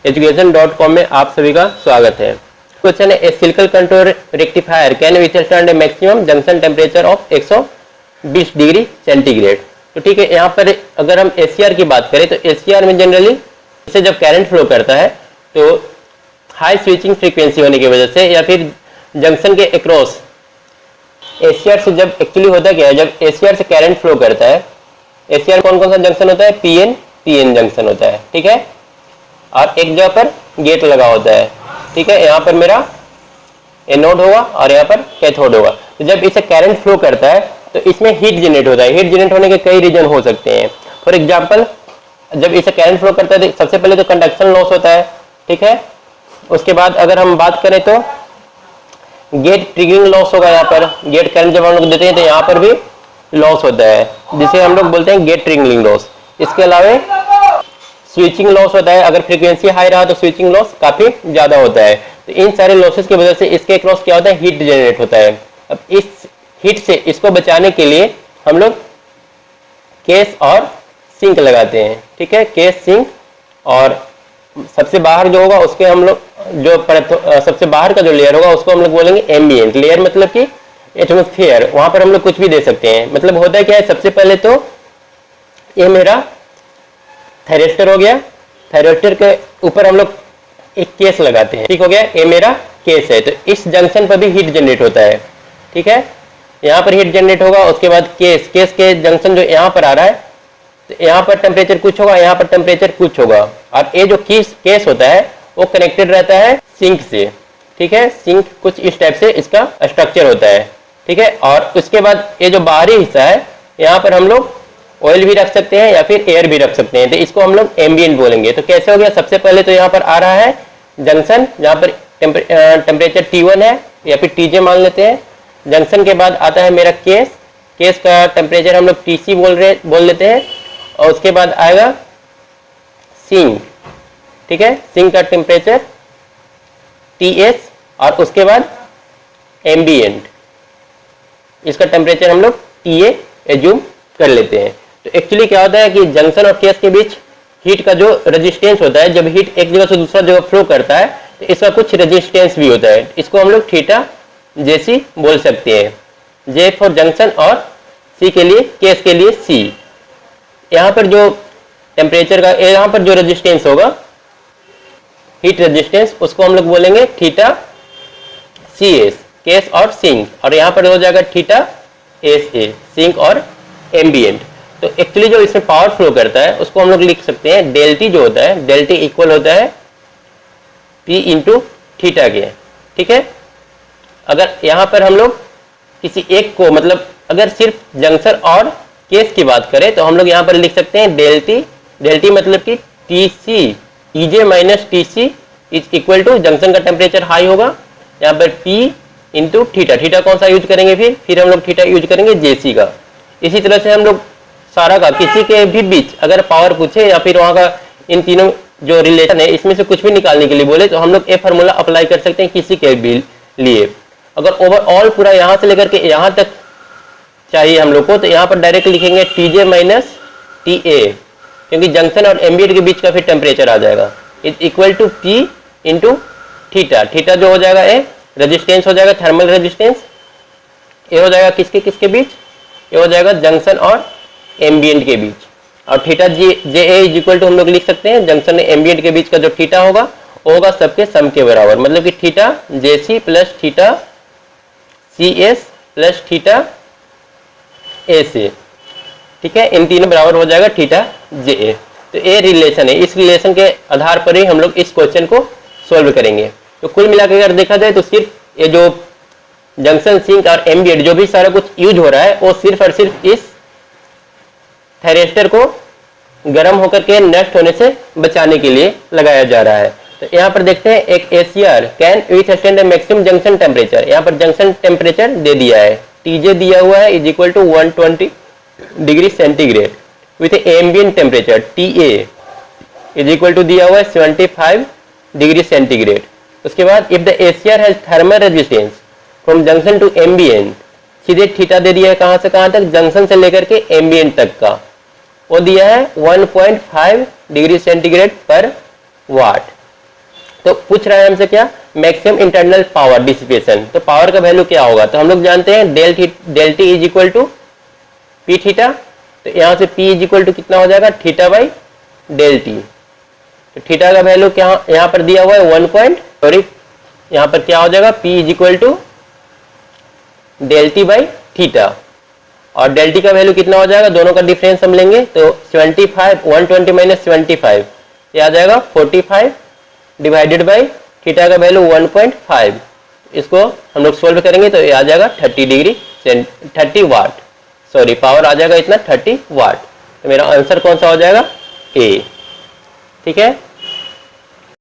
education.com में आप सभी का स्वागत है। क्वेश्चन है, a silicon control rectifier can withstand a maximum junction temperature of 120 degree centigrade. तो ठीक है, यहाँ पर अगर हम एसीआर की बात करें तो एसीआर में जनरली इसे जब करंट फ्लो करता है तो हाई स्विचिंग फ्रीक्वेंसी होने की वजह से या फिर जंक्शन के अक्रॉस एसीआर से जब एक्चुअली होता क्या है, जब एसीआर से करंट फ्लो करता है, एसीआर कौन कौन सा जंक्शन होता है, पीएन पीएन जंक्शन होता है, ठीक है, और एक जगह पर गेट लगा होता है, ठीक है, यहाँ पर मेरा एनोड होगा और यहाँ पर कैथोड होगा। तो जब इसे करंट फ्लो करता है तो इसमें हीट जनरेट होता है। हीट जनरेट होने के कई रीजन हो सकते हैं। फॉर एग्जांपल, जब इसे करंट फ्लो करता है तो सबसे पहले तो कंडक्शन लॉस होता है, ठीक है, उसके बाद अगर हम बात करें तो गेट ट्रिगरिंग लॉस होगा। यहाँ पर गेट करंट जब हम लोग देते हैं तो यहाँ पर भी लॉस होता है, जिसे हम लोग बोलते हैं गेट ट्रिगरिंग लॉस। इसके अलावा स्विचिंग लॉस होता है, अगर फ्रीक्वेंसी हाई रहा तो स्विचिंग लॉस काफी ज्यादा होता है। तो इन सारे लॉसेस की वजह से इसके क्रॉस क्या होता है, हीट जनरेट होता है। अब इस हीट से इसको बचाने के लिए हम लोग केस और सिंक लगाते हैं, ठीक है, केस सिंक। और सबसे बाहर जो होगा उसके हम लोग जो सबसे बाहर का जो लेयर होगा उसको हम लोग बोलेंगे एम्बिएंट लेयर, मतलब कि एटमॉस्फेयर। वहां पर हम लोग कुछ भी दे सकते हैं। मतलब होता है क्या है, सबसे पहले तो ये मेरा थायरिस्टर हो गया, थायरिस्टर के ऊपर हम लोग एक केस लगाते हैं, ठीक हो गया, ये मेरा केस है। तो इस जंक्शन पर भी हीट जनरेट होता है, ठीक है, यहाँ पर हीट जनरेट होगा। उसके बाद केस के जंक्शन जो यहाँ पर आ रहा है तो यहाँ पर टेम्परेचर कुछ होगा, यहाँ पर टेम्परेचर कुछ होगा। और ये जो केस होता है वो कनेक्टेड रहता है सिंक से, ठीक है, सिंक कुछ इस टाइप से इसका स्ट्रक्चर होता है, ठीक है। और उसके बाद ये जो बाहरी हिस्सा है यहाँ पर हम लोग ऑयल भी रख सकते हैं या फिर एयर भी रख सकते हैं, तो इसको हम लोग एम्बिएंट बोलेंगे। तो कैसे हो गया, सबसे पहले तो यहाँ पर आ रहा है जंक्शन, जहाँ पर टेम्परेचर T1 है या फिर TJ मान लेते हैं। जंक्शन के बाद आता है मेरा केस का टेम्परेचर हम लोग TC बोल लेते हैं। और उसके बाद आएगा सिंक, ठीक है, सिंक का टेम्परेचर TS। और उसके बाद एम्बिएंट, इसका टेम्परेचर हम लोग TA एज्यूम कर लेते हैं। तो एक्चुअली क्या होता है कि जंक्शन और केस के बीच हीट का जो रेजिस्टेंस होता है, जब हीट एक जगह से दूसरा जगह फ्लो करता है तो इसका कुछ रेजिस्टेंस भी होता है। इसको हम लोग थीटा जेसी बोल सकते हैं, J फॉर जंक्शन और C के लिए, केस के लिए C। यहाँ पर जो टेम्परेचर का, यहाँ पर जो रेजिस्टेंस होगा हीट रेजिस्टेंस, उसको हम लोग बोलेंगे थीटा CS, केस और सिंक। और यहाँ पर हो जाएगा थीटा SA, सिंक और एम्बिएंट। तो एक्चुअली जो इसमें पावर फ्लो करता है उसको हम लोग लिख सकते हैं डेल टी, जो होता है डेल टी इक्वल होता है P इंटू थीटा के, ठीक है। अगर यहाँ पर हम लोग किसी एक को, मतलब अगर सिर्फ जंक्शन और केस की बात करें तो हम लोग यहाँ पर लिख सकते हैं डेल टी मतलब कि TC EJ minus TC is equal to, junction का टेम्परेचर हाई होगा, यहाँ पर P इंटू थीटा। थीटा कौन सा यूज करेंगे, फिर हम लोग थीटा यूज करेंगे JC का। इसी तरह से हम लोग सारा का किसी के भी बीच अगर पावर पूछे या फिर वहां का इन तीनों जो रिलेशन है इसमें से कुछ भी निकालने के लिए बोले तो हम लोग ये फार्मूला अप्लाई कर सकते हैं किसी के भी लिए। अगर ओवरऑल पूरा यहाँ से लेकर के यहाँ तक चाहिए हम लोग को तो यहाँ पर डायरेक्ट लिखेंगे TJ माइनस TA, क्योंकि जंक्शन और एम्बिएंट के बीच का फिर टेम्परेचर आ जाएगा, is equal to P into theta. Theta जो हो जाएगा ये रेजिस्टेंस हो जाएगा, थर्मल रेजिस्टेंस। ये हो जाएगा किसके बीच, ये हो जाएगा जंक्शन और एम्बिएंट के बीच। और theta JA is equal to हम लोग लिख सकते हैं जंक्शन और एम्बिएंट के बीच का जो थीटा होगा वो होगा सबके सम के बराबर, मतलब कि theta JC plus theta CS plus theta AC, ठीक है, इन तीनों बराबर हो जाएगा थीटा JA। तो ये रिलेशन है, इस रिलेशन के आधार पर ही हम लोग इस क्वेश्चन को सोल्व करेंगे। तो कुल मिलाकर अगर देखा जाए तो सिर्फ ये जो जंक्शन, सिंक और एम्बिएंट जो भी सारा कुछ यूज हो रहा है वो सिर्फ और सिर्फ इस थायरिस्टर को गर्म होकर के नष्ट होने से बचाने के लिए लगाया जा रहा है। तो यहाँ पर देखते हैं एक ACR can withstand maximum junction temperature. यहाँ पर जंक्शन टेम्परेचर दे दिया है, TJ दिया हुआ है is equal to 120 degree centigrade with ambient temperature TA is equal to दिया हुआ है 75 डिग्री सेंटीग्रेड। उसके बाद if the ACR has thermal resistance from junction to ambient, सीधे थीटा दे दिया है कहां से कहां तक, जंक्शन से लेकर के एम्बिएंट तक का, वो दिया है 1.5 डिग्री सेंटीग्रेड पर वाट। तो पूछ रहा है हमसे क्या, मैक्सिमम इंटरनल पावर डिसिपेशन। तो पावर का वैल्यू क्या होगा, तो हम लोग जानते हैं del T is equal to P theta. तो यहाँ से पी इज इक्वल टू कितना हो जाएगा, थीटा बाई डेल टी। तो थीटा का वैल्यू क्या यहाँ पर दिया हुआ है 1, यहाँ पर क्या हो जाएगा, P is equal to del T by theta, और डेल टी का वैल्यू कितना हो जाएगा, दोनों का डिफरेंस हम लेंगे तो 25, 120 माइनस 25 ये आ जाएगा 45 डिवाइडेड बाई थीटा का वैल्यू 1.5। इसको हम लोग सोल्व करेंगे तो ये आ जाएगा 30 वाट, सॉरी पावर आ जाएगा इतना 30 वाट। तो मेरा आंसर कौन सा हो जाएगा, ए। ठीक है।